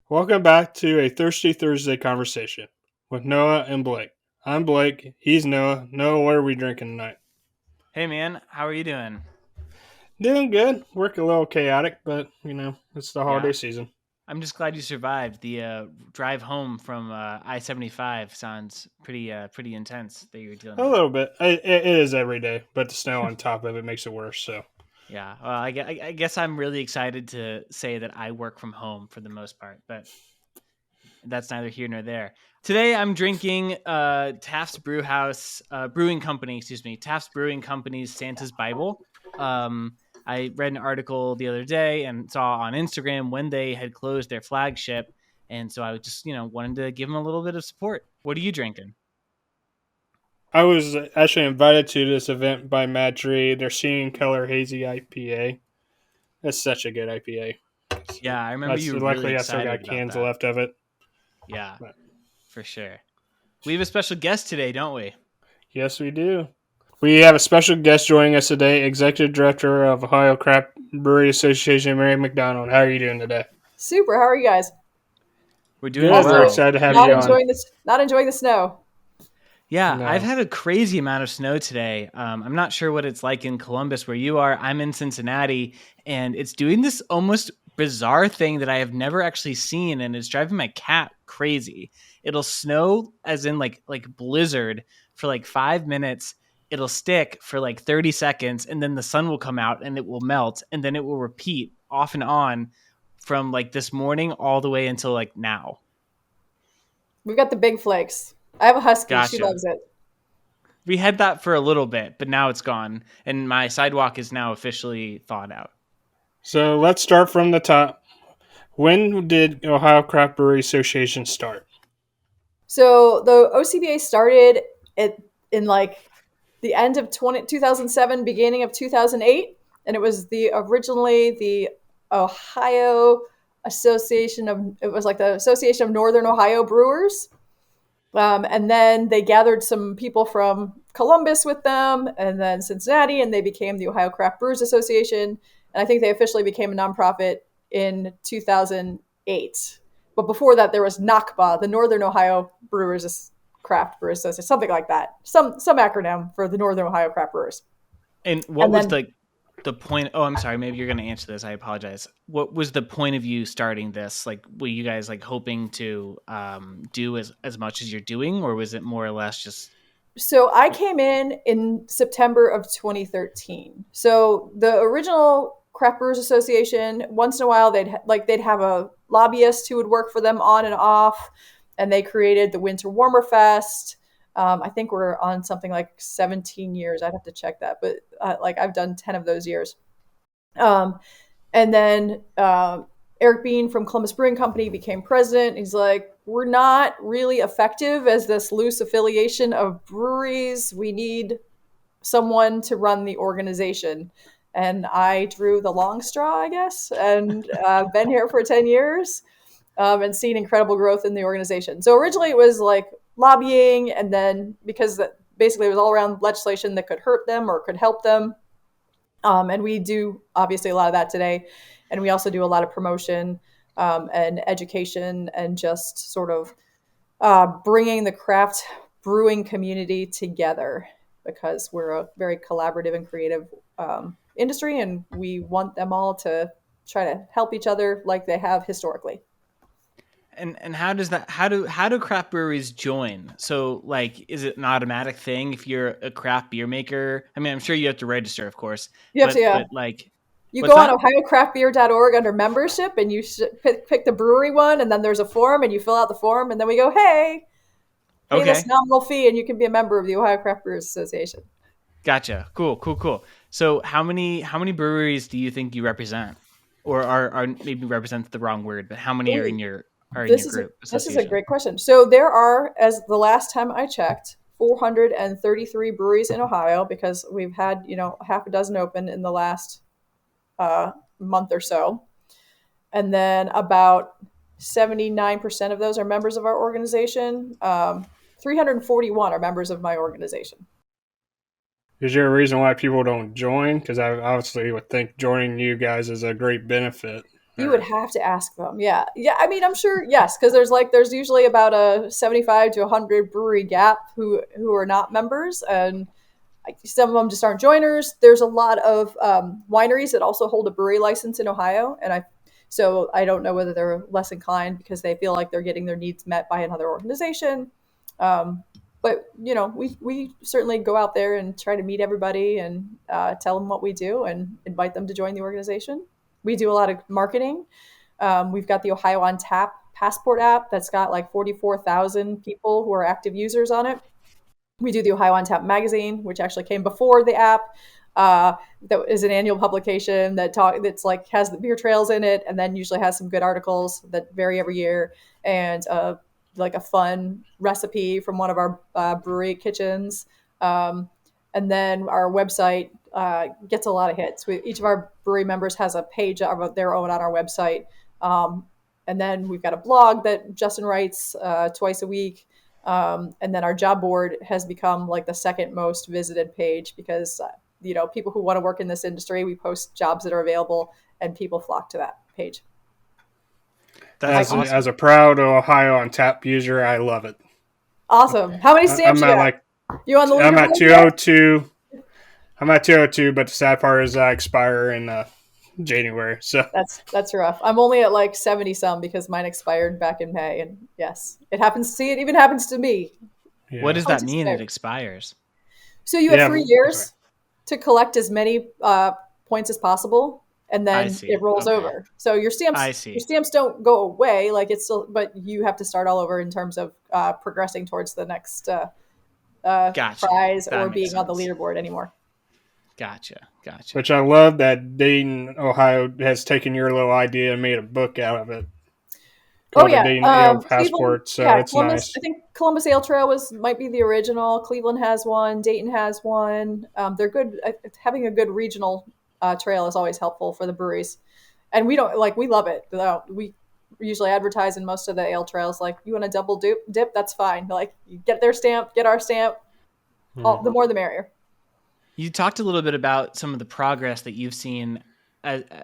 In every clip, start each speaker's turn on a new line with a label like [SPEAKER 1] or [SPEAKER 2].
[SPEAKER 1] Welcome back to a Thirsty Thursday conversation with Noah and Blake. I'm Blake. He's Noah. Noah, what are we drinking tonight?
[SPEAKER 2] Hey man, how are you doing?
[SPEAKER 1] Doing good. Work a little chaotic, but it's the holiday
[SPEAKER 2] Yeah,
[SPEAKER 1] season.
[SPEAKER 2] I'm just glad you survived. The drive home from I-75 sounds pretty intense that you're dealing
[SPEAKER 1] A
[SPEAKER 2] with.
[SPEAKER 1] little bit. It is every day, but the snow on top of it makes it worse. So,
[SPEAKER 2] Yeah, well, I guess I'm really excited to say that I work from home for the most part, but that's neither here nor there. Today I'm drinking Taft's Brewing Company, Taft's Brewing Company's Santa's Bible. I read an article the other day and saw on Instagram when they had closed their flagship, and so I was just wanted to give them a little bit of support. What are you drinking?
[SPEAKER 1] I was actually invited to this event by Mad Tree. They're Seeing Color Hazy IPA. That's such a good IPA.
[SPEAKER 2] Yeah, I remember you were really
[SPEAKER 1] Luckily, I still
[SPEAKER 2] excited
[SPEAKER 1] got
[SPEAKER 2] about
[SPEAKER 1] cans
[SPEAKER 2] that.
[SPEAKER 1] left of it.
[SPEAKER 2] Yeah,
[SPEAKER 1] But
[SPEAKER 2] for sure. We have a special guest today, don't we?
[SPEAKER 1] yes, we do. We have a special guest joining us today, Executive Director of Ohio Brewery Association, Mary MacDonald. How are you doing today?
[SPEAKER 3] Super. How are you guys?
[SPEAKER 2] We're doing
[SPEAKER 1] Good. We're
[SPEAKER 3] Also,
[SPEAKER 2] well.
[SPEAKER 1] excited to have
[SPEAKER 3] not
[SPEAKER 1] you on.
[SPEAKER 3] enjoying this. Not enjoying the snow.
[SPEAKER 2] Yeah, I've
[SPEAKER 1] No.
[SPEAKER 2] had a crazy amount of snow today. I'm not sure what it's like in Columbus where you are. I'm in Cincinnati, and it's doing this almost bizarre thing that I have never actually seen, and it's driving my cat crazy. It'll snow, as in like blizzard, for like 5 minutes. It'll stick for like 30 seconds, and then the sun will come out and it will melt, and then it will repeat off and on from like this morning all the way until like now.
[SPEAKER 3] We've got the big flakes. I have a husky. She
[SPEAKER 2] Gotcha.
[SPEAKER 3] loves it.
[SPEAKER 2] We had that for a little bit, but now it's gone, and my sidewalk is now officially thawed out.
[SPEAKER 1] So let's start from the top. When did Ohio Craft Brewery Association start?
[SPEAKER 3] So the OCBA started in like the end of 2007, beginning of 2008, and it was originally the Ohio Association of it was like the Association of Northern Ohio Brewers. And then they gathered some people from Columbus with them and then Cincinnati, and they became the Ohio Craft Brewers Association. And I think they officially became a nonprofit in 2008. But before that, there was NOCBA, the Northern Ohio Craft Brewers Association, something like that. Some acronym for the Northern Ohio Craft Brewers.
[SPEAKER 2] And what
[SPEAKER 3] And
[SPEAKER 2] was
[SPEAKER 3] then
[SPEAKER 2] the point? Oh, I'm sorry. Maybe you're going to answer this. I apologize. What was the point of you starting this? Like, were you guys like hoping to do as much as you're doing, or was it more or less just?
[SPEAKER 3] So I came in September of 2013. So the original Craft Brewers Association, once in a while they'd have a lobbyist who would work for them on and off, and they created the Winter Warmer Fest. I think we're on something like 17 years. I'd have to check that, but like I've done 10 of those years. Um, and then Eric Bean from Columbus Brewing Company became president. He's like, we're not really effective as this loose affiliation of breweries. We need someone to run the organization. And I drew the long straw, I guess, and been here for 10 years and seen incredible growth in the organization. So originally it was like lobbying, and then because basically it was all around legislation that could hurt them or could help them. And we do obviously a lot of that today. And we also do a lot of promotion and education and just sort of bringing the craft brewing community together because we're a very collaborative and creative industry, and we want them all to try to help each other like they have historically.
[SPEAKER 2] And how does that? How do craft breweries join? So like, is it an automatic thing if you're a craft beer maker? I mean, I'm sure you have to register, of course,
[SPEAKER 3] You have to,
[SPEAKER 2] but like,
[SPEAKER 3] you
[SPEAKER 2] what's
[SPEAKER 3] go on
[SPEAKER 2] that?
[SPEAKER 3] ohiocraftbeer.org under membership, and you pick the brewery one, and then there's a form, and you fill out the form, and then we go, hey, pay this
[SPEAKER 2] Okay.
[SPEAKER 3] nominal fee, and you can be a member of the Ohio Craft Brewers Association.
[SPEAKER 2] Gotcha. Cool. So how many breweries do you think you represent, or are maybe represents the wrong word, but how many
[SPEAKER 3] Ooh,
[SPEAKER 2] are in your
[SPEAKER 3] this is
[SPEAKER 2] group
[SPEAKER 3] a
[SPEAKER 2] association?
[SPEAKER 3] great question. So there are, as the last time I checked, 433 breweries in Ohio because we've had half a dozen open in the last month or so, and then about 79% of those are members of our organization. 341 are members of my organization.
[SPEAKER 1] Is there a reason why people don't join? Because I obviously would think joining you guys is a great benefit.
[SPEAKER 3] You would have to ask them. Yeah. Yeah. I mean, I'm sure, yes, because there's usually about a 75 to 100 brewery gap who are not members. And some of them just aren't joiners. There's a lot of wineries that also hold a brewery license in Ohio. So I don't know whether they're less inclined because they feel like they're getting their needs met by another organization. But we certainly go out there and try to meet everybody and tell them what we do and invite them to join the organization. We do a lot of marketing. We've got the Ohio on Tap Passport app that's got like 44,000 people who are active users on it. We do the Ohio on Tap magazine, which actually came before the app. That is an annual publication that's like has the beer trails in it, and then usually has some good articles that vary every year, and like a fun recipe from one of our brewery kitchens. And then our website gets a lot of hits. Each of our brewery members has a page of their own on our website. And then we've got a blog that Justin writes twice a week. And then our job board has become like the second most visited page because, people who want to work in this industry, we post jobs that are available and people flock to that page.
[SPEAKER 1] That's awesome. As a proud Ohio on Tap user, I love it.
[SPEAKER 3] Awesome. How many stamps you got? You on the leaderboard?
[SPEAKER 1] I'm at 202. I'm at 202, but the sad part is I expire in January. So
[SPEAKER 3] that's rough. I'm only at like 70 some because mine expired back in May. And yes, it happens. See, it even happens to me.
[SPEAKER 2] Yeah. What does that mean? It expires.
[SPEAKER 3] So you have 3 years to collect as many points as possible, and then it rolls over. So your stamps don't go away. Like it's still, but you have to start all over in terms of progressing towards the next prize or being on the leaderboard anymore.
[SPEAKER 2] Gotcha.
[SPEAKER 1] Which I love that Dayton, Ohio has taken your little idea and made a book out of it. Called the Dayton Ale Passport. So it's nice.
[SPEAKER 3] I think Columbus Ale Trail might be the original. Cleveland has one. Dayton has one. They're good. Having a good regional trail is always helpful for the breweries. And we love it. We usually advertise in most of the ale trails, like, you want a double dip? That's fine. Like, you get their stamp, get our stamp. The more the merrier.
[SPEAKER 2] You talked a little bit about some of the progress that you've seen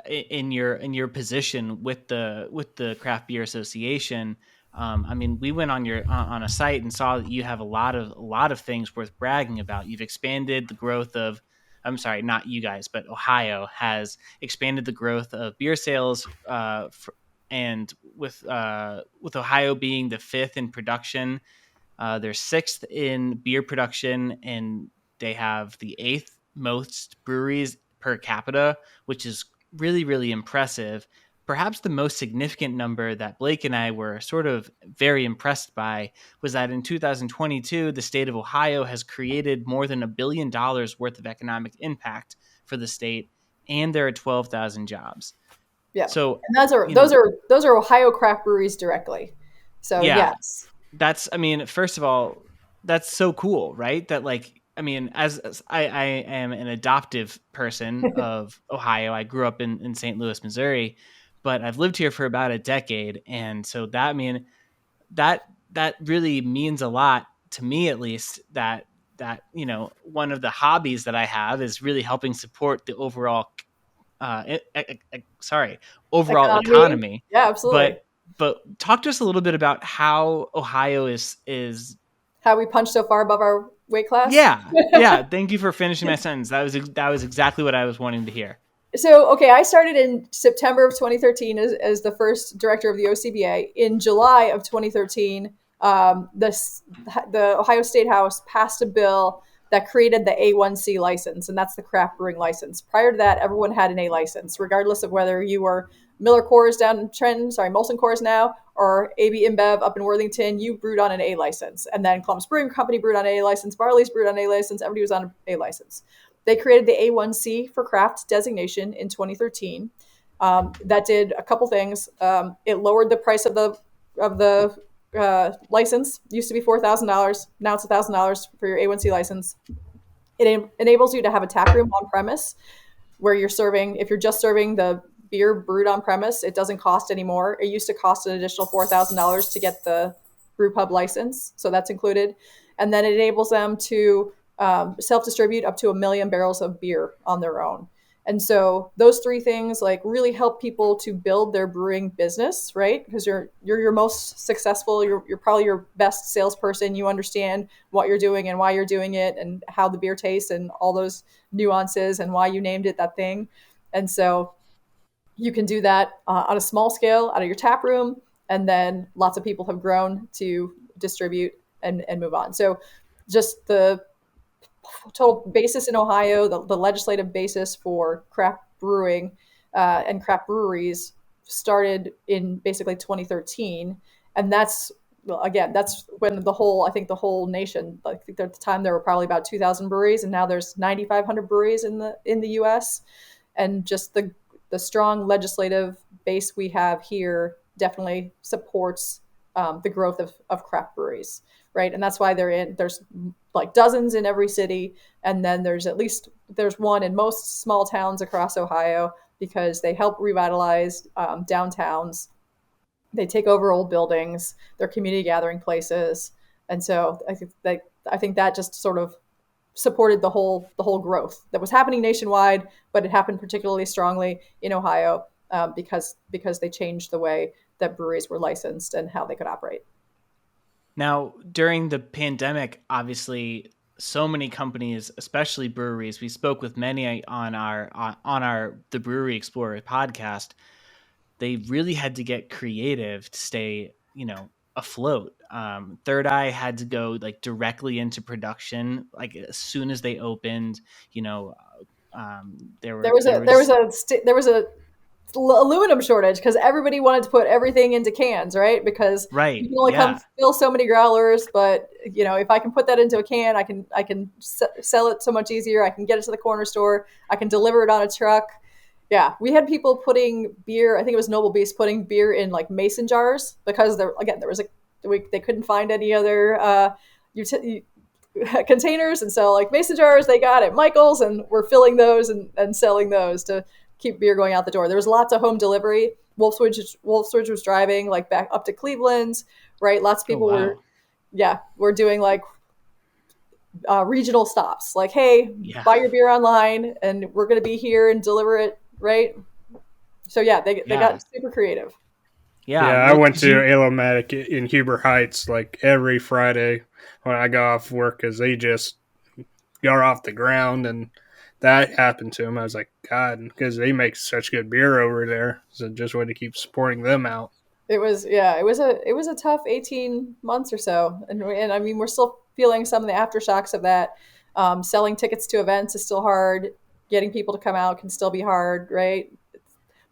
[SPEAKER 2] in your position with the Craft Beer Association. I mean, we went on a site and saw that you have a lot of things worth bragging about. You've expanded the growth of, I'm sorry, not you guys, but Ohio has expanded the growth of beer sales, and with Ohio being the 5th in production, they're 6th in beer production, and they have the 8th most breweries per capita, which is really, really impressive. Perhaps the most significant number that Blake and I were sort of very impressed by was that in 2022, the state of Ohio has created more than $1 billion worth of economic impact for the state, and there are 12,000 jobs.
[SPEAKER 3] Yeah. So and those are Ohio craft breweries directly. So yes.
[SPEAKER 2] That's, I mean, first of all, that's so cool, right? That, like, I mean, as I am an adoptive person of Ohio. I grew up in St. Louis, Missouri, but I've lived here for about a decade. And so that really means a lot to me, at least, that one of the hobbies that I have is really helping support the overall economy.
[SPEAKER 3] Yeah, absolutely.
[SPEAKER 2] But talk to us a little bit about how Ohio is
[SPEAKER 3] how we punch so far above our weight class.
[SPEAKER 2] Yeah. Thank you for finishing my sentence. That was exactly what I was wanting to hear.
[SPEAKER 3] So, okay, I started in September of 2013 as the first director of the OCBA. In July of 2013, the Ohio State House passed a bill that created the A1C license, and that's the craft brewing license. Prior to that, everyone had an A license, regardless of whether you were Miller Coors down in Trenton, Molson Coors now, or AB InBev up in Worthington, you brewed on an A license. And then Columbus Brewing Company brewed on an A license, Barley's brewed on an A license, everybody was on an A license. They created the A1C for craft designation in 2013. That did a couple things. It lowered the price of the license. It used to be $4,000. Now it's $1,000 for your A1C license. It enables you to have a tap room on premise where if you're just serving the beer brewed on premise, it doesn't cost anymore. It used to cost an additional $4,000 to get the brew pub license. So that's included. And then it enables them to self-distribute up to 1 million barrels of beer on their own. And so those three things like really help people to build their brewing business, right? Because you're your most successful, you're probably your best salesperson. You understand what you're doing and why you're doing it and how the beer tastes and all those nuances and why you named it that thing. And so you can do that on a small scale out of your tap room, and then lots of people have grown to distribute and move on. So just the total basis in Ohio, the legislative basis for craft brewing and craft breweries started in basically 2013, and that's well, again, that's when I think the whole nation, I think at the time there were probably about 2,000 breweries, and now there's 9,500 breweries in the U.S. And just the strong legislative base we have here definitely supports the growth of craft breweries, right? And that's why there's like dozens in every city, and then there's one in most small towns across Ohio because they help revitalize downtowns. They take over old buildings, they're community gathering places, and so I think that just sort of supported the whole growth that was happening nationwide, but it happened particularly strongly in Ohio because they changed the way that breweries were licensed and how they could operate.
[SPEAKER 2] Now, during the pandemic, obviously, so many companies, especially breweries, we spoke with many on our the Brewery Explorer podcast. They really had to get creative to stay, afloat. Third Eye had to go like directly into production, like as soon as they opened.
[SPEAKER 3] There was a aluminum shortage because everybody wanted to put everything into cans, right? Because you
[SPEAKER 2] right,
[SPEAKER 3] can only come
[SPEAKER 2] yeah,
[SPEAKER 3] fill so many growlers, but if I can put that into a can, I can sell it so much easier. I can get it to the corner store. I can deliver it on a truck. Yeah, we had people putting beer. I think it was Noble Beast putting beer in like mason jars because there was they couldn't find any other containers, and so like mason jars they got at Michael's, and we're filling those and selling those to keep beer going out the door. There was lots of home delivery. Wolfswitch was driving like back up to Cleveland's, right? Lots of
[SPEAKER 2] oh
[SPEAKER 3] people
[SPEAKER 2] wow,
[SPEAKER 3] were doing like regional stops. Like, hey,
[SPEAKER 2] yeah,
[SPEAKER 3] buy your beer online, and we're going to be here and deliver it, right? So yeah, they
[SPEAKER 2] yeah,
[SPEAKER 3] got super creative.
[SPEAKER 2] yeah.
[SPEAKER 1] Yeah, I
[SPEAKER 2] Well,
[SPEAKER 1] went
[SPEAKER 2] did
[SPEAKER 1] to
[SPEAKER 2] you?
[SPEAKER 1] Alomatic in Huber Heights like every Friday when I got off work because they just got off the ground, and that happened to them. I was like, God, because they make such good beer over there, so just wanted to keep supporting them out.
[SPEAKER 3] It was a tough 18 months or so, and I mean we're still feeling some of the aftershocks of that. Selling tickets to events is still hard. Getting people to come out can still be hard, right?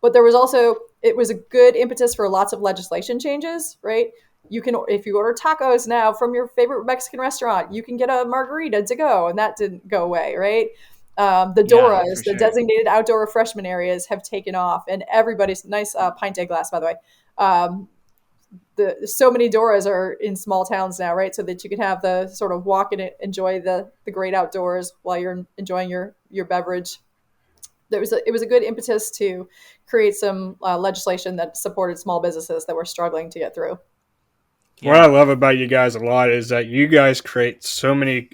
[SPEAKER 3] But it was a good impetus for lots of legislation changes, right? You can, if you order tacos now from your favorite Mexican restaurant, you can get a margarita to go, and that didn't go away, right? The
[SPEAKER 2] Yeah, for
[SPEAKER 3] Doras, the
[SPEAKER 2] sure.
[SPEAKER 3] designated outdoor refreshment areas, have taken off, and everybody's nice pint day glass, by the way. Um, so many Doras are in small towns now, right? So that you can have the sort of walk and enjoy the great outdoors while you're enjoying your beverage. It was a good impetus to create some legislation that supported small businesses that were struggling to get through.
[SPEAKER 1] What I
[SPEAKER 2] Yeah,
[SPEAKER 1] love about you guys a lot is that you guys create so many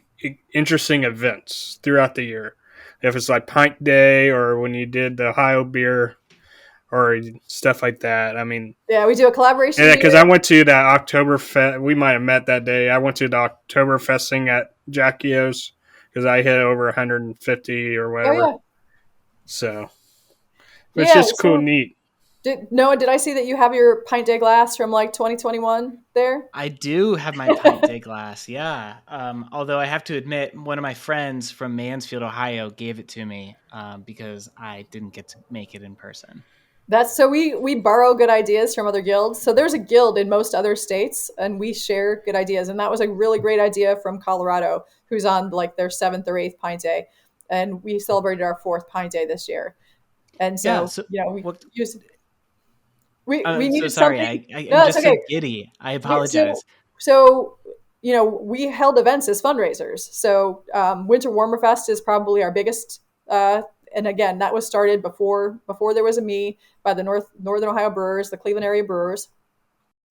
[SPEAKER 1] interesting events throughout the year. If it's like Pint Day or when you did the Ohio beer or stuff like that. I mean,
[SPEAKER 3] Yeah, we do a collaboration
[SPEAKER 1] yeah,
[SPEAKER 3] beer.
[SPEAKER 1] because I went to that Oktoberfest. We might have met that day. I went to the Oktoberfest thing at Jackie O's because I hit over 150 or
[SPEAKER 3] Oh
[SPEAKER 1] whatever.
[SPEAKER 3] yeah,
[SPEAKER 1] So it's
[SPEAKER 3] yeah.
[SPEAKER 1] just cool,
[SPEAKER 3] So
[SPEAKER 1] neat.
[SPEAKER 3] Noah, did I see that you have your pint day glass from like 2021 there?
[SPEAKER 2] I do have my pint day glass. Yeah. Although I have to admit, one of my friends from Mansfield, Ohio, gave it to me because I didn't get to make it in person.
[SPEAKER 3] That's so we borrow good ideas from other guilds. So there's a guild in most other states, and we share good ideas. And that was a really great idea from Colorado, who's on like their seventh or eighth pint day, and we celebrated our fourth pint day this year. And
[SPEAKER 2] Yeah.
[SPEAKER 3] so
[SPEAKER 2] So,
[SPEAKER 3] we
[SPEAKER 2] what?
[SPEAKER 3] used we
[SPEAKER 2] I'm so
[SPEAKER 3] needed
[SPEAKER 2] sorry.
[SPEAKER 3] something.
[SPEAKER 2] I'm
[SPEAKER 3] No, it's
[SPEAKER 2] just so
[SPEAKER 3] okay.
[SPEAKER 2] giddy. I
[SPEAKER 3] Yeah,
[SPEAKER 2] apologize.
[SPEAKER 3] so we held events as fundraisers. So Winter Warmer Fest is probably our biggest. And again, that was started before there was a me by the Northern Ohio Brewers, the Cleveland area brewers.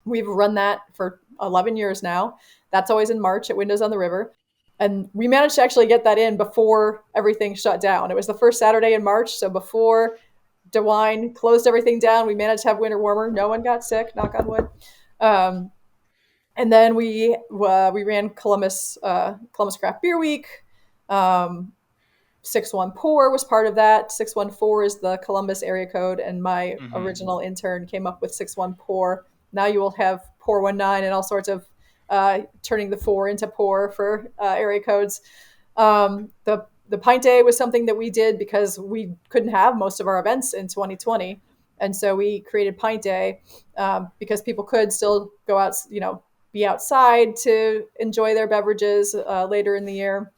[SPEAKER 3] We've run that for 11 years now. That's always in March at Windows on the River. And we managed to actually get that in before everything shut down. It was the first Saturday in March, so before DeWine closed everything down, we managed to have winter warmer. No one got sick, knock on wood. And then we ran Columbus Craft Beer Week. 6-1 Pour was part of that. 614 is the Columbus area code, and my original intern came up with 6-1 Pour. Now you will have Pour 19 and all sorts of turning the 4 into Pour for area codes. The Pint Day was something that we did because we couldn't have most of our events in 2020. And so we created Pint Day because people could still go out, be outside to enjoy their beverages later in the year.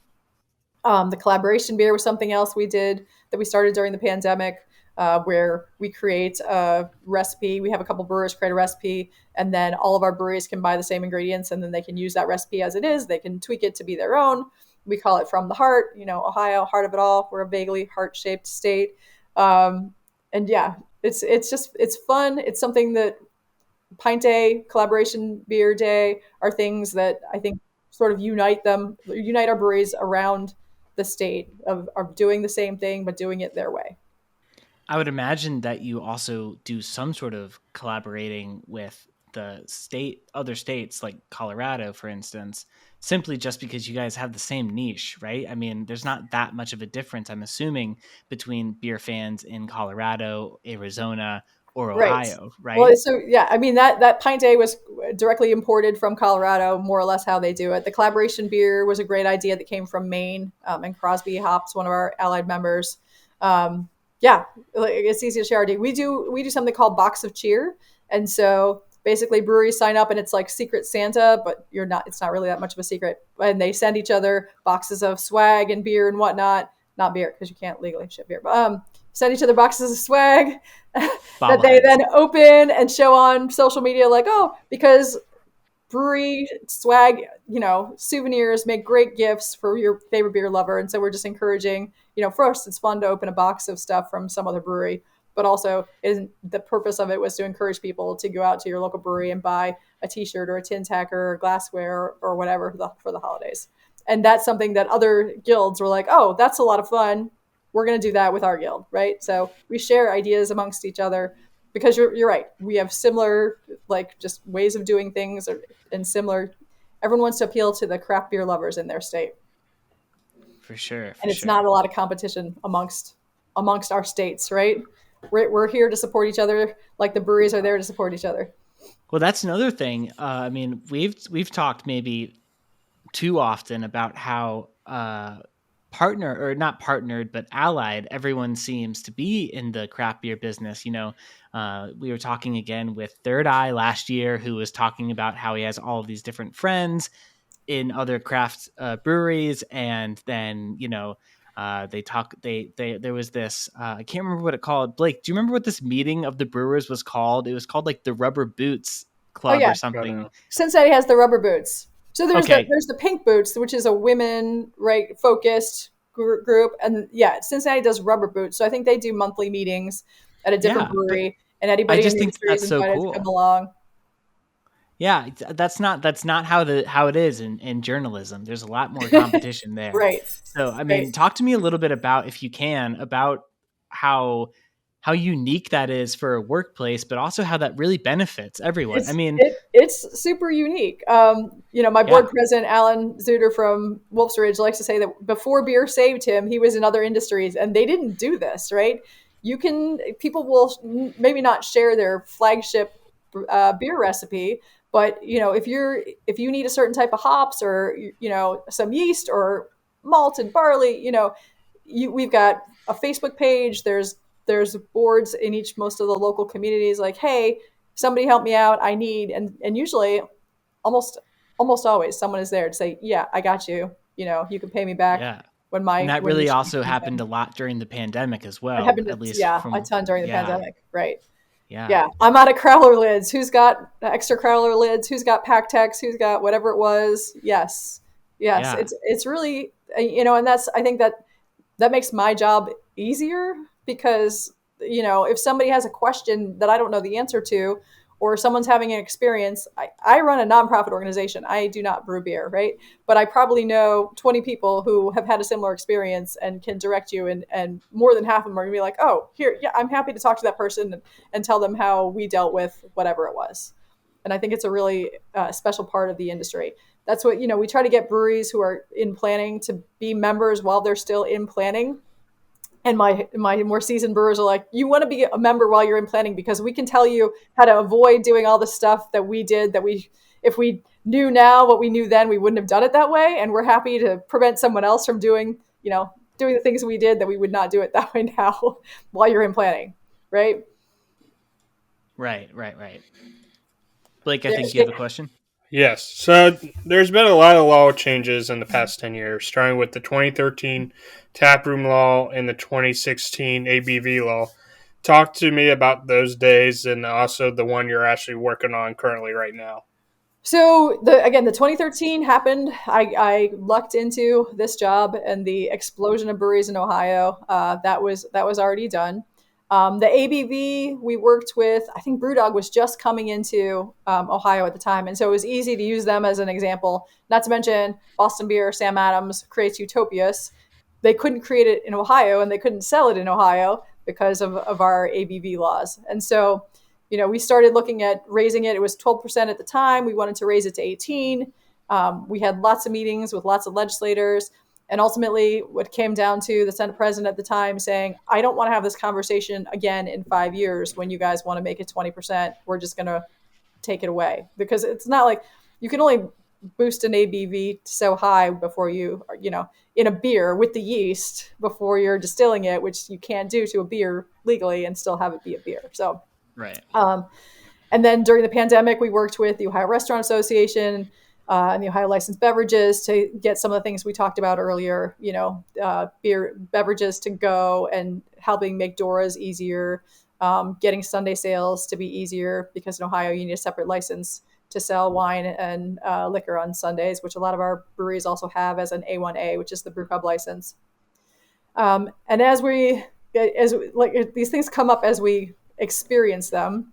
[SPEAKER 3] The collaboration beer was something else we did that we started during the pandemic, where we create a recipe. We have a couple brewers create a recipe, and then all of our breweries can buy the same ingredients, and then they can use that recipe as it is. They can tweak it to be their own. We call it From the Heart, Ohio, heart of it all. We're a vaguely heart-shaped state. And yeah, it's fun. It's something that Pint Day, Collaboration Beer Day are things that I think sort of unite our breweries around the state of doing the same thing, but doing it their way.
[SPEAKER 2] I would imagine that you also do some sort of collaborating with other states like Colorado, for instance, simply just because you guys have the same niche, right? I mean, there's not that much of a difference, I'm assuming, between beer fans in Colorado, Arizona, or Ohio, right?
[SPEAKER 3] Well, so yeah, I mean that Pint Day was directly imported from Colorado, more or less how they do it. The collaboration beer was a great idea that came from Maine, and Crosby Hops, one of our allied members. Yeah, it's easy to share. We do something called Box of Cheer, and so basically breweries sign up, and it's like Secret Santa, but it's not really that much of a secret. And they send each other boxes of swag and beer and whatnot. Not beer because you can't legally ship beer, but send each other boxes of swag that they then open and show on social media, like, because brewery swag, souvenirs make great gifts for your favorite beer lover. And so we're just encouraging, for us, it's fun to open a box of stuff from some other brewery, but also the purpose of it was to encourage people to go out to your local brewery and buy a t-shirt or a tin tacker or glassware or whatever for the holidays. And that's something that other guilds were like, oh, that's a lot of fun. We're going to do that with our guild, right? So we share ideas amongst each other because you're right. We have similar, just ways of doing things and similar. Everyone wants to appeal to the craft beer lovers in their state.
[SPEAKER 2] For sure.
[SPEAKER 3] And it's not a lot of competition amongst our states, right? We're here to support each other, like the breweries are there to support each other.
[SPEAKER 2] Well, that's another thing. I mean, we've talked maybe too often about how not partnered, but allied everyone seems to be in the craft beer business. We were talking again with Third Eye last year, who was talking about how he has all of these different friends in other craft breweries. And then, there was this, I can't remember what it called. Blake, do you remember what this meeting of the brewers was called? It was called like the Rubber Boots Club or something.
[SPEAKER 3] Cincinnati has the Rubber Boots. So there's the Pink Boots, which is a women focused group, and Cincinnati does Rubber Boots. So I think they do monthly meetings at a different brewery, and anybody in the industry is invited to come along.
[SPEAKER 2] Yeah, that's not how it is in journalism. There's a lot more competition there,
[SPEAKER 3] right?
[SPEAKER 2] So I mean, talk to me a little bit about, if you can, about how unique that is for a workplace, but also how that really benefits everyone.
[SPEAKER 3] It's super unique. My board president, Alan Zuder from Wolf's Ridge, likes to say that before beer saved him, he was in other industries and they didn't do this, right? People will maybe not share their flagship beer recipe, but if you need a certain type of hops or, some yeast or malt and barley, we've got a Facebook page. There's boards in most of the local communities, like, hey, somebody help me out. I need, and usually almost always someone is there to say, yeah, I got you. You can pay me back.
[SPEAKER 2] Yeah. And that really also happened a lot during the pandemic as well.
[SPEAKER 3] A ton during the pandemic. Right.
[SPEAKER 2] Yeah.
[SPEAKER 3] Yeah. I'm out of crowler lids. Who's got extra crowler lids? Who's got PackTex? Who's got whatever it was? Yes. Yeah. It's really, and I think that makes my job easier because, if somebody has a question that I don't know the answer to, or someone's having an experience. I run a nonprofit organization. I do not brew beer, right? But I probably know 20 people who have had a similar experience and can direct you. And more than half of them are going to be like, oh, here, yeah, I'm happy to talk to that person and tell them how we dealt with whatever it was. And I think it's a really special part of the industry. That's what, we try to get breweries who are in planning to be members while they're still in planning. And my more seasoned brewers are like, you want to be a member while you're in planning because we can tell you how to avoid doing all the stuff that we did if we knew now what we knew then, we wouldn't have done it that way. And we're happy to prevent someone else from doing the things we did that we would not do it that way now while you're in planning. Right.
[SPEAKER 2] Right. Blake, I think you have a question.
[SPEAKER 1] Yes. So there's been a lot of law changes in the past 10 years, starting with the 2013 taproom law and the 2016 ABV law. Talk to me about those days and also the one you're actually working on currently right now.
[SPEAKER 3] So the 2013 happened. I lucked into this job and the explosion of breweries in Ohio. That was already done. The ABV we worked with, I think BrewDog was just coming into Ohio at the time. And so it was easy to use them as an example, not to mention Boston Beer, Sam Adams creates Utopias. They couldn't create it in Ohio and they couldn't sell it in Ohio because of our ABV laws. And so, we started looking at raising it. It was 12% at the time. We wanted to raise it to 18. We had lots of meetings with lots of legislators. And ultimately, what came down to the Senate president at the time saying, I don't want to have this conversation again in 5 years when you guys want to make it 20%. We're just going to take it away. Because it's not like you can only boost an ABV so high before you, in a beer with the yeast before you're distilling it, which you can't do to a beer legally and still have it be a beer. So,
[SPEAKER 2] right.
[SPEAKER 3] And then during the pandemic, we worked with the Ohio Restaurant Association and the Ohio Licensed Beverages to get some of the things we talked about earlier, beer beverages to go and helping make Doras easier, getting Sunday sales to be easier because in Ohio you need a separate license to sell wine and liquor on Sundays, which a lot of our breweries also have as an A1A, which is the brew pub license. And as these things come up as we experience them,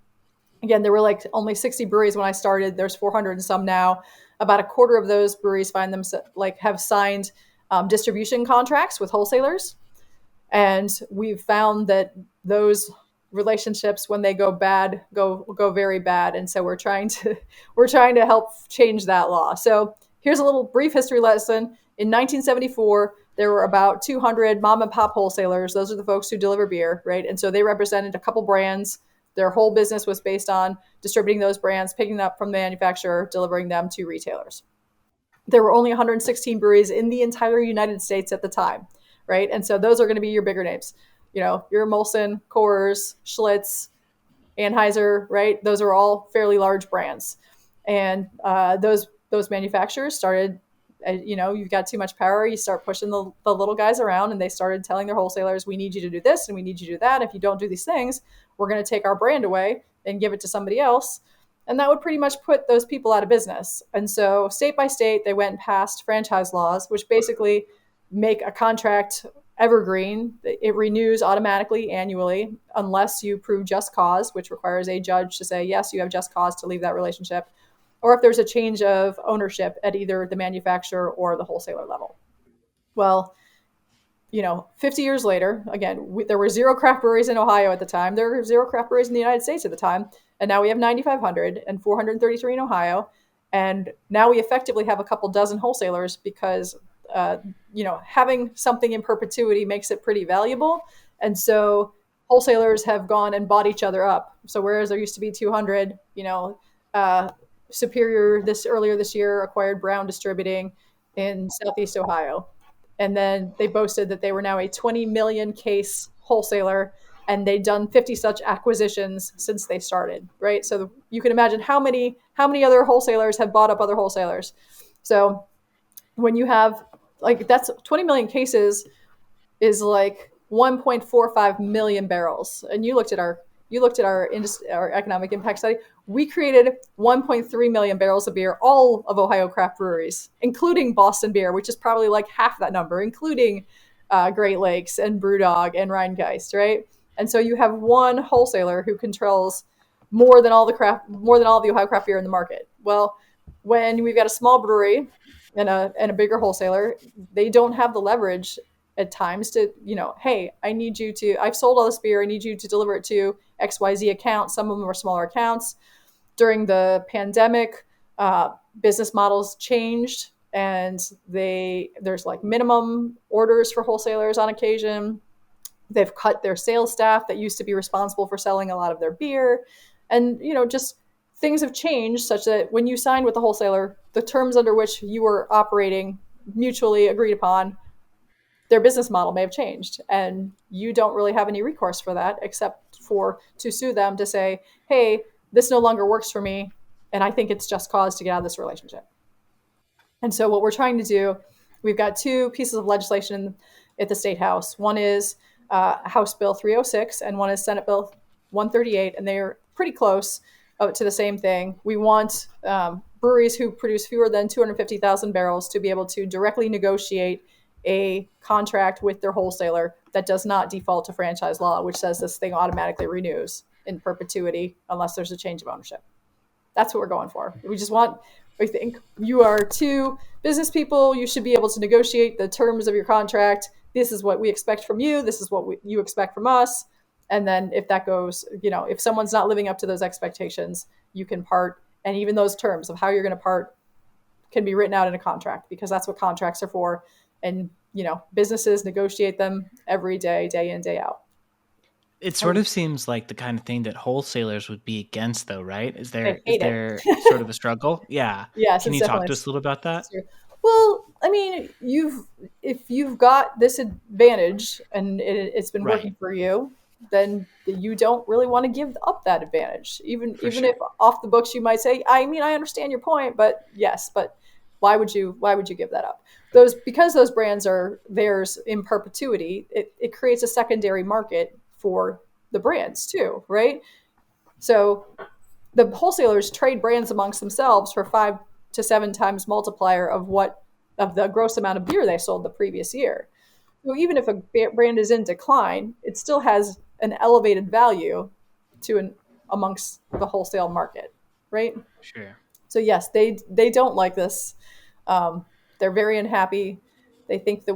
[SPEAKER 3] again, there were only 60 breweries when I started. There's 400 and some now. About a quarter of those breweries find them have signed distribution contracts with wholesalers. And we've found that those relationships, when they go bad, go very bad. And so we're trying to help change that law. So here's a little brief history lesson. In 1974, there were about 200 mom and pop wholesalers. Those are the folks who deliver beer, right? And so they represented a couple brands. Their whole business was based on distributing those brands, picking them up from the manufacturer, delivering them to retailers. There were only 116 breweries in the entire United States at the time, right? And so those are going to be your bigger names. Your Molson, Coors, Schlitz, Anheuser, right? Those are all fairly large brands. And those manufacturers started, you've got too much power. You start pushing the little guys around, and they started telling their wholesalers, we need you to do this and we need you to do that. If you don't do these things, we're going to take our brand away and give it to somebody else. And that would pretty much put those people out of business. And so state by state, they went and passed franchise laws, which basically make a contract evergreen. It renews automatically annually unless you prove just cause, which requires a judge to say, yes, you have just cause to leave that relationship, or if there's a change of ownership at either the manufacturer or the wholesaler level. Well, 50 years later, again, there were 0 craft breweries in Ohio at the time. There were 0 craft breweries in the United States at the time. And now we have 9,500 and 433 in Ohio. And now we effectively have a couple dozen wholesalers because, having something in perpetuity makes it pretty valuable. And so wholesalers have gone and bought each other up. So whereas there used to be 200, Superior earlier this year acquired Brown Distributing in Southeast Ohio. And then they boasted that they were now a 20 million case wholesaler, and they'd done 50 such acquisitions since they started, right? So you can imagine how many other wholesalers have bought up other wholesalers. So when you have that's 20 million cases is 1.45 million barrels. And you looked at our economic impact study. We created 1.3 million barrels of beer, all of Ohio craft breweries, including Boston Beer, which is probably half that number, including Great Lakes and BrewDog and Rheingeist, right? And so you have one wholesaler who controls more than all of the Ohio craft beer in the market. Well, when we've got a small brewery and a bigger wholesaler, they don't have the leverage at times to, hey, I've sold all this beer, I need you to deliver it to XYZ account. Some of them are smaller accounts. During the pandemic, business models changed, and there's like minimum orders for wholesalers on occasion. They've cut their sales staff that used to be responsible for selling a lot of their beer. And, just things have changed such that when you sign with the wholesaler, the terms under which you were operating mutually agreed upon, their business model may have changed. And you don't really have any recourse for that except for to sue them to say, hey, this no longer works for me. And I think it's just cause to get out of this relationship. And so what we're trying to do, we've got two pieces of legislation at the State House. One is House Bill 306 and one is Senate Bill 138, and they're pretty close to the same thing. We want breweries who produce fewer than 250,000 barrels to be able to directly negotiate a contract with their wholesaler that does not default to franchise law, which says this thing automatically renews in perpetuity unless there's a change of ownership. That's what we're going for. We think you are two business people. You should be able to negotiate the terms of your contract. This is what we expect from you. This is what you expect from us. And then if that goes, if someone's not living up to those expectations, you can part. And even those terms of how you're going to part can be written out in a contract, because that's what contracts are for. And, businesses negotiate them every day, day in, day out.
[SPEAKER 2] It sort of seems like the kind of thing that wholesalers would be against, though, right? Is there sort of a struggle? Yeah.
[SPEAKER 3] Yes.
[SPEAKER 2] Can you talk to us a little about that?
[SPEAKER 3] Well, I mean, if you've got this advantage and it's been working for you, then you don't really want to give up that advantage. Even if off the books you might say, I understand your point, but why would you give that up? Because those brands are theirs in perpetuity, it creates a secondary market for the brands too, right? So the wholesalers trade brands amongst themselves for 5 to 7 times multiplier of the gross amount of beer they sold the previous year. So even if a brand is in decline, it still has an elevated value amongst the wholesale market, right?
[SPEAKER 2] Sure.
[SPEAKER 3] So yes, they don't like this. They're very unhappy. They think that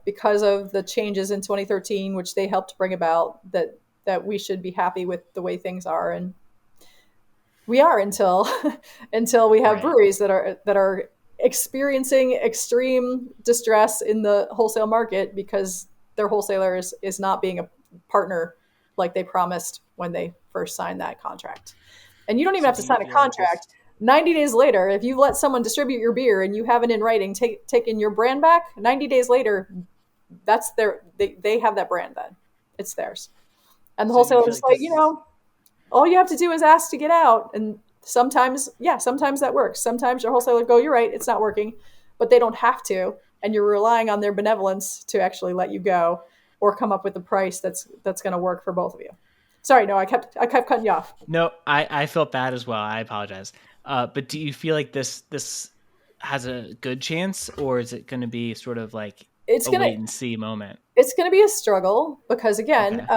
[SPEAKER 3] because of the changes in 2013, which they helped bring about, that we should be happy with the way things are. And we are until we have breweries that are experiencing extreme distress in the wholesale market because their wholesaler is not being a partner like they promised when they first signed that contract. And you don't even have to sign a contract. 90 days later, if you've let someone distribute your beer and you haven't in writing taken your brand back, 90 days later, they have that brand then. It's theirs. And the wholesaler is like, all you have to do is ask to get out. And sometimes that works. Sometimes your wholesaler go, you're right, it's not working, but they don't have to. And you're relying on their benevolence to actually let you go or come up with a price that's going to work for both of you. Sorry, no, I kept cutting you off.
[SPEAKER 2] No, I felt bad as well. I apologize. But do you feel like this has a good chance, or is it going to be sort of like wait and see moment?
[SPEAKER 3] It's going to be a struggle because, again,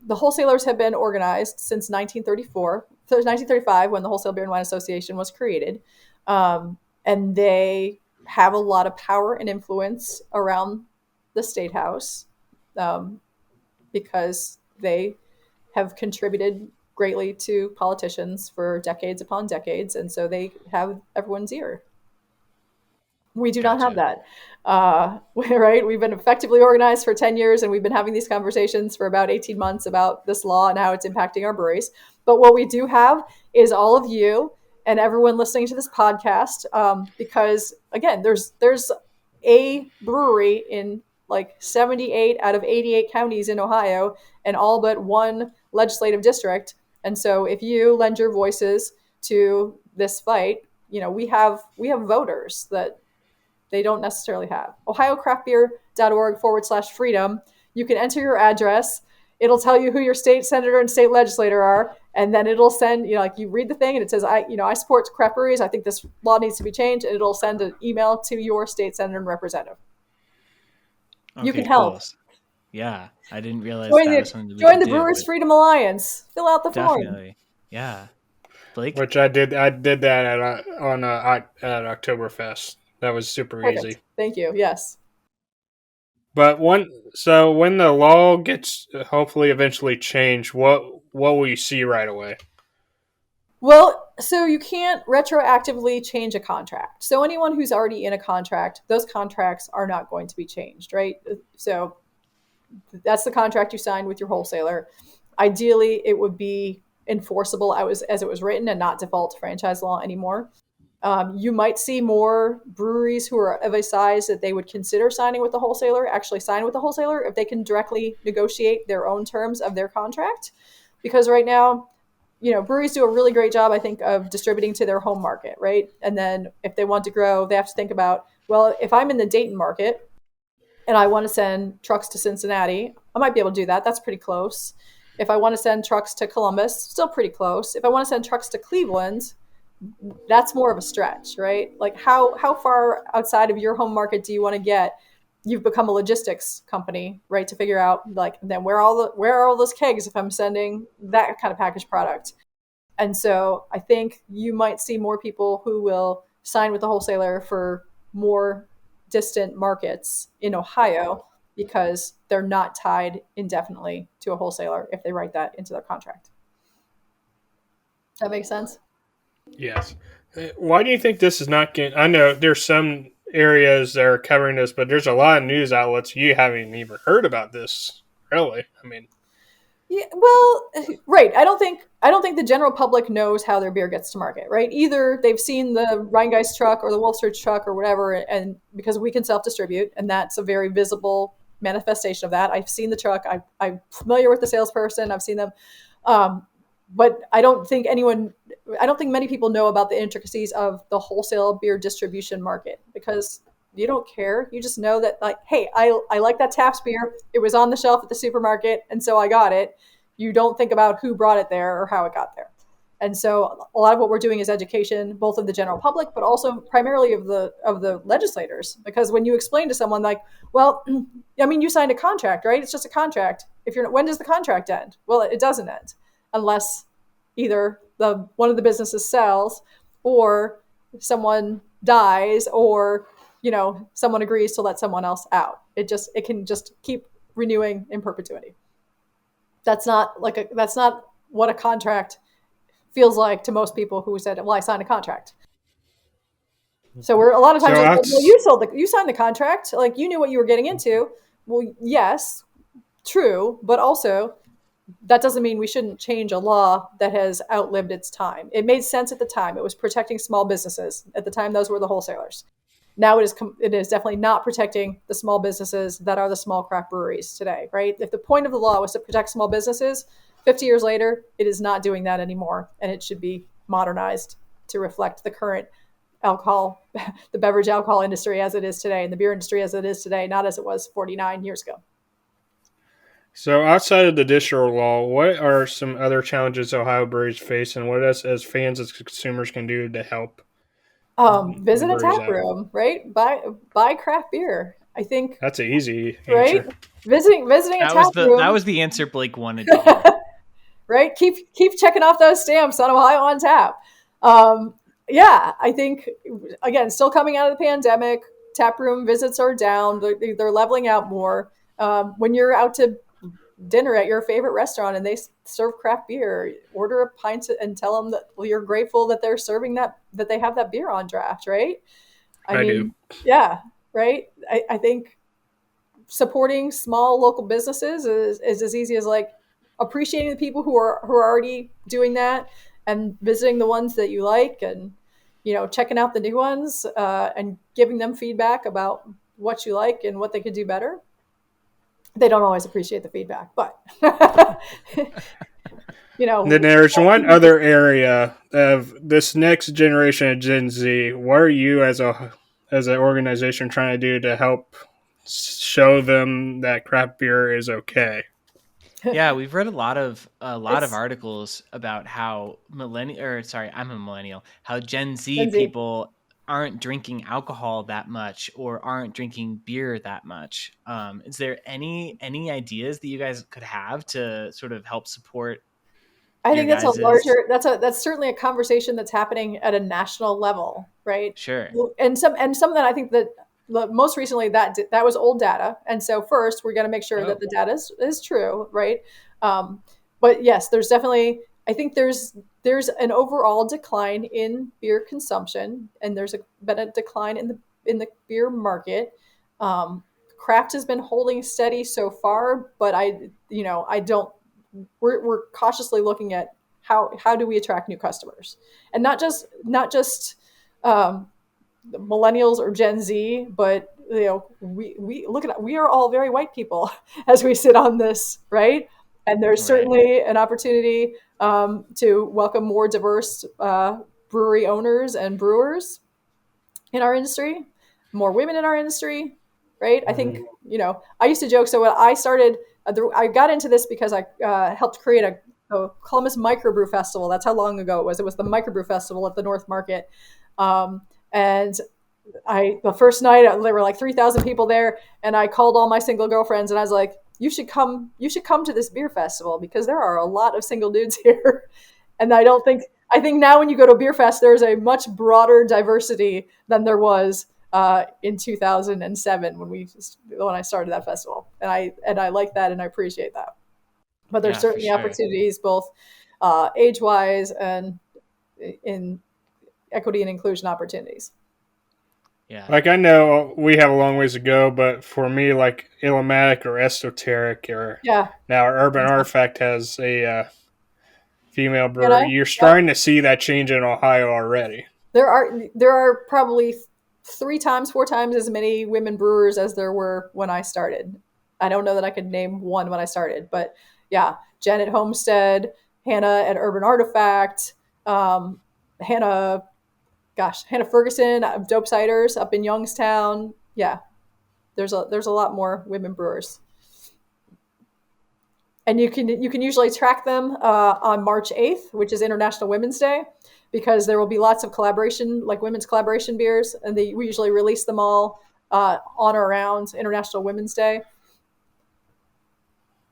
[SPEAKER 3] the wholesalers have been organized since 1935, when the Wholesale Beer and Wine Association was created. And they have a lot of power and influence around the State House because they have contributed greatly to politicians for decades upon decades. And so they have everyone's ear. We do not have that. Right? We've been effectively organized for 10 years, and we've been having these conversations for about 18 months about this law and how it's impacting our breweries. But what we do have is all of you and everyone listening to this podcast, because, again, there's a brewery in like 78 out of 88 counties in Ohio and all but one legislative district. And so if you lend your voices to this fight, we have voters that they don't necessarily have. OhioCraftBeer.org/freedom. You can enter your address. It'll tell you who your state senator and state legislator are. And then it'll send, you read the thing and it says, I support craft breweries. I think this law needs to be changed. And it'll send an email to your state senator and representative.
[SPEAKER 2] Okay,
[SPEAKER 3] you can help.
[SPEAKER 2] Cool. Yeah, I didn't realize
[SPEAKER 3] Join
[SPEAKER 2] that was something
[SPEAKER 3] the Brewers Freedom Alliance. Fill out the form.
[SPEAKER 2] Definitely. Yeah. Blake?
[SPEAKER 1] which I did. I did that at Oktoberfest. That was super
[SPEAKER 3] Perfect.
[SPEAKER 1] easy.
[SPEAKER 3] Thank you. Yes.
[SPEAKER 1] But when the law gets hopefully eventually changed, what will you see right away?
[SPEAKER 3] Well, so you can't retroactively change a contract. So anyone who's already in a contract, those contracts are not going to be changed, right? So that's the contract you signed with your wholesaler. Ideally, it would be enforceable as it was written and not default to franchise law anymore. You might see more breweries who are of a size that they would consider signing with the wholesaler actually sign with the wholesaler if they can directly negotiate their own terms of their contract. Because right now, breweries do a really great job, I think, of distributing to their home market, right? And then if they want to grow, they have to think about, well, if I'm in the Dayton market and I want to send trucks to Cincinnati, I might be able to do that. That's pretty close. If I want to send trucks to Columbus, still pretty close. If I want to send trucks to Cleveland, that's more of a stretch, right? Like how far outside of your home market do you want to get? You've become a logistics company, right? To figure out like then where are all those kegs if I'm sending that kind of packaged product. And so I think you might see more people who will sign with the wholesaler for more distant markets in Ohio because they're not tied indefinitely to a wholesaler if they write that into their contract. Does that make sense?
[SPEAKER 1] Yes. Why do you think this is not getting? I know there's some areas that are covering this, but there's a lot of news outlets you haven't even heard about this. Really? I mean,
[SPEAKER 3] Yeah, well, right. I don't think the general public knows how their beer gets to market, right? Either they've seen the Rheingeist truck or the Wolfsburg truck or whatever, and because we can self-distribute, and that's a very visible manifestation of that. I've seen the truck. I'm familiar with the salesperson. I've seen them, um, but I don't think many people know about the intricacies of the wholesale beer distribution market because you don't care. You just know that, like, hey, I like that Taps beer. It was on the shelf at the supermarket, and so I got it. You don't think about who brought it there or how it got there. And so a lot of what we're doing is education, both of the general public, but also primarily of the legislators. Because when you explain to someone like, well, I mean, you signed a contract, right? It's just a contract. If you're when does the contract end? Well, it doesn't end unless either the one of the businesses sells or someone dies or someone agrees to let someone else out. It can just keep renewing in perpetuity. That's not what a contract feels like to most people who said, well, I signed a contract. So we're a lot of times
[SPEAKER 1] so
[SPEAKER 3] like, well,
[SPEAKER 1] outs,
[SPEAKER 3] you signed the contract, like you knew what you were getting into. Well, yes, true, but also that doesn't mean we shouldn't change a law that has outlived its time. It made sense at the time. It was protecting small businesses. At the time, those were the wholesalers. Now it is definitely not protecting the small businesses that are the small craft breweries today, right? If the point of the law was to protect small businesses, 50 years later, it is not doing that anymore, and it should be modernized to reflect the current alcohol, the beverage alcohol industry as it is today, and the beer industry as it is today, not as it was 49 years ago.
[SPEAKER 1] so outside of the distro law, what are some other challenges Ohio breweries face, and what us as fans as consumers can do to help the
[SPEAKER 3] Visit a
[SPEAKER 1] breweries
[SPEAKER 3] tap
[SPEAKER 1] out?
[SPEAKER 3] room, right? Buy craft beer. I think,
[SPEAKER 1] That's an easy
[SPEAKER 3] right?
[SPEAKER 1] answer.
[SPEAKER 3] Visiting a
[SPEAKER 2] That
[SPEAKER 3] tap
[SPEAKER 2] was
[SPEAKER 3] room,
[SPEAKER 2] the answer Blake wanted to hear.
[SPEAKER 3] right? Keep checking off those stamps on Ohio on Tap. Yeah, I think again, still coming out of the pandemic, tap room visits are down. They're leveling out more. When you're out to dinner at your favorite restaurant and they serve craft beer, order a pint and tell them that you're grateful that they're serving that they have that beer on draft, right? I
[SPEAKER 1] I do.
[SPEAKER 3] mean, yeah, right. I think supporting small local businesses is as easy as like appreciating the people who are already doing that and visiting the ones that you like and checking out the new ones and giving them feedback about what you like and what they could do better. They don't always appreciate the feedback, but
[SPEAKER 1] Then there's one other area of this next generation of Gen Z. What are you as an organization trying to do to help show them that craft beer is okay?
[SPEAKER 2] Yeah, we've read a lot of
[SPEAKER 3] it's
[SPEAKER 2] articles about how I'm a millennial, how Gen Z
[SPEAKER 3] Gen Z.
[SPEAKER 2] people aren't drinking alcohol that much or aren't drinking beer that much. Is there any ideas that you guys could have to sort of help support
[SPEAKER 3] I
[SPEAKER 2] your
[SPEAKER 3] think that's a
[SPEAKER 2] guys's?
[SPEAKER 3] larger that's certainly a conversation that's happening at a national level, right?
[SPEAKER 2] Sure.
[SPEAKER 3] And some that I think that most recently that was old data, and so first we're going to make sure that
[SPEAKER 1] Oh,
[SPEAKER 3] the data is true, right? Um, but yes, there's definitely I think there's an overall decline in beer consumption, and been a decline in the beer market. Um, Craft has been holding steady so far, but I don't we're cautiously looking at how do we attract new customers, and not just um, millennials or Gen Z, but we look at we are all very white people as we sit on this, right? And there's
[SPEAKER 2] Right.
[SPEAKER 3] certainly an opportunity to welcome more diverse brewery owners and brewers in our industry, more women in our industry, right? I think,
[SPEAKER 1] mhm.
[SPEAKER 3] I used to joke. So when I started, I got into this because I helped create a Columbus Microbrew Festival. That's how long ago it was. It was the Microbrew Festival at the North Market. And the first night there were like 3,000 people there, and I called all my single girlfriends and I was like, you should come to this beer festival because there are a lot of single dudes here. And I think now when you go to Beer Fest, there's a much broader diversity than there was in 2007 when I started that festival, and I like that and I appreciate that. But there's
[SPEAKER 2] Yeah, for
[SPEAKER 3] certainly
[SPEAKER 2] sure.
[SPEAKER 3] opportunities both age wise and in equity and inclusion opportunities.
[SPEAKER 2] Yeah.
[SPEAKER 1] Like I know we have a long ways to go, but for me, like Illumatic or Esoteric or
[SPEAKER 3] Yeah,
[SPEAKER 1] now Urban Artifact has a female
[SPEAKER 3] and
[SPEAKER 1] brewer. You're
[SPEAKER 3] yep.
[SPEAKER 1] starting to see that change in Ohio already.
[SPEAKER 3] There are probably 4 times as many women brewers as there were when I started. I don't know that I could name one when I started, but yeah, Janet Homestead, Hannah at Urban Artifact, um, Hannah, Hannah Ferguson of Dope Ciders up in Youngstown. Yeah, there's a lot more women brewers, and you can usually track them on March 8th, which is International Women's Day, because there will be lots of collaboration, like women's collaboration beers, and we usually release them all on or around International Women's Day.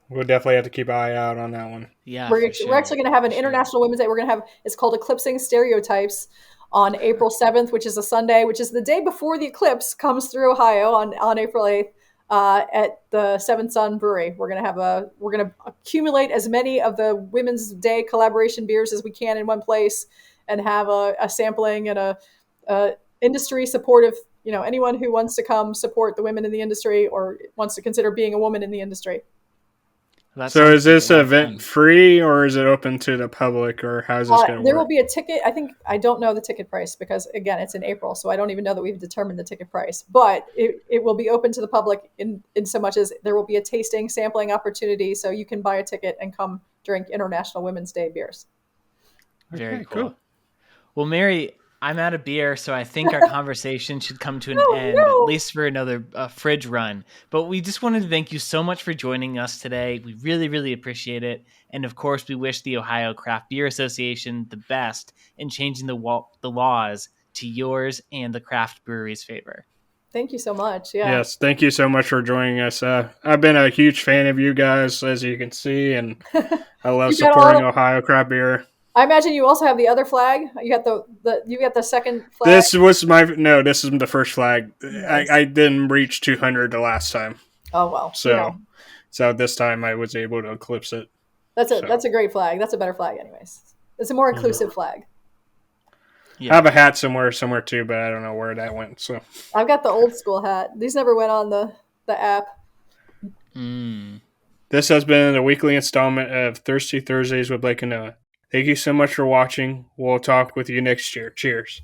[SPEAKER 1] We'll definitely have to keep an eye out on that one.
[SPEAKER 2] Yeah,
[SPEAKER 3] We're,
[SPEAKER 2] for
[SPEAKER 3] we're actually
[SPEAKER 2] sure.
[SPEAKER 3] going to have
[SPEAKER 2] For
[SPEAKER 3] an
[SPEAKER 2] sure.
[SPEAKER 3] International Women's Day. We're going to have it's called Eclipsing Stereotypes on April 7th, which is a Sunday, which is the day before the eclipse comes through Ohio on April 8th. At the Seventh Sun Brewery, we're gonna accumulate as many of the Women's Day collaboration beers as we can in one place, and have a sampling and a industry supportive. Anyone who wants to come support the women in the industry or wants to consider being a woman in the industry.
[SPEAKER 2] That
[SPEAKER 1] So
[SPEAKER 2] sounds
[SPEAKER 1] is
[SPEAKER 2] like a
[SPEAKER 1] this
[SPEAKER 2] lot of
[SPEAKER 1] event
[SPEAKER 2] fun.
[SPEAKER 1] free or is it open to the public or how's this going to
[SPEAKER 3] There will
[SPEAKER 1] work?
[SPEAKER 3] be a ticket. I don't know the ticket price because again, it's in April, so I don't even know that we've determined the ticket price. But it will be open to the public in so much as there will be a tasting, sampling opportunity, so you can buy a ticket and come drink International Women's Day beers.
[SPEAKER 2] Very
[SPEAKER 1] Okay,
[SPEAKER 2] cool.
[SPEAKER 1] cool.
[SPEAKER 2] Well, Mary, I'm out of beer, so I think our conversation should come to an
[SPEAKER 3] Oh
[SPEAKER 2] end, at
[SPEAKER 3] no!
[SPEAKER 2] least for another fridge run. But we just wanted to thank you so much for joining us today. We really, really appreciate it. And of course, we wish the Ohio Craft Beer Association the best in changing the laws to yours and the craft brewery's favor.
[SPEAKER 3] Thank you so much. Yeah,
[SPEAKER 1] Yes, thank you so much for joining us. I've been a huge fan of you guys, as you can see, and I love
[SPEAKER 3] you got all.
[SPEAKER 1] supporting Ohio craft beer.
[SPEAKER 3] I imagine you also have the other flag. You got the second flag.
[SPEAKER 1] This was my no. This is the first flag.
[SPEAKER 3] Nice.
[SPEAKER 1] I didn't reach 200 the last time,
[SPEAKER 3] Oh well,
[SPEAKER 1] so this time I was able to eclipse it. So
[SPEAKER 3] that's a great flag. That's a better flag, anyways. It's a more
[SPEAKER 1] mhm.
[SPEAKER 3] inclusive flag.
[SPEAKER 1] I
[SPEAKER 2] Yeah.
[SPEAKER 1] have a hat somewhere too, but I don't know where that went. So
[SPEAKER 3] I've got the old school hat. These never went on the app.
[SPEAKER 2] Mm.
[SPEAKER 1] this has been a weekly installment of Thirsty Thursdays with Blake and Noah. Thank you so much for watching. We'll talk with you next year. Cheers.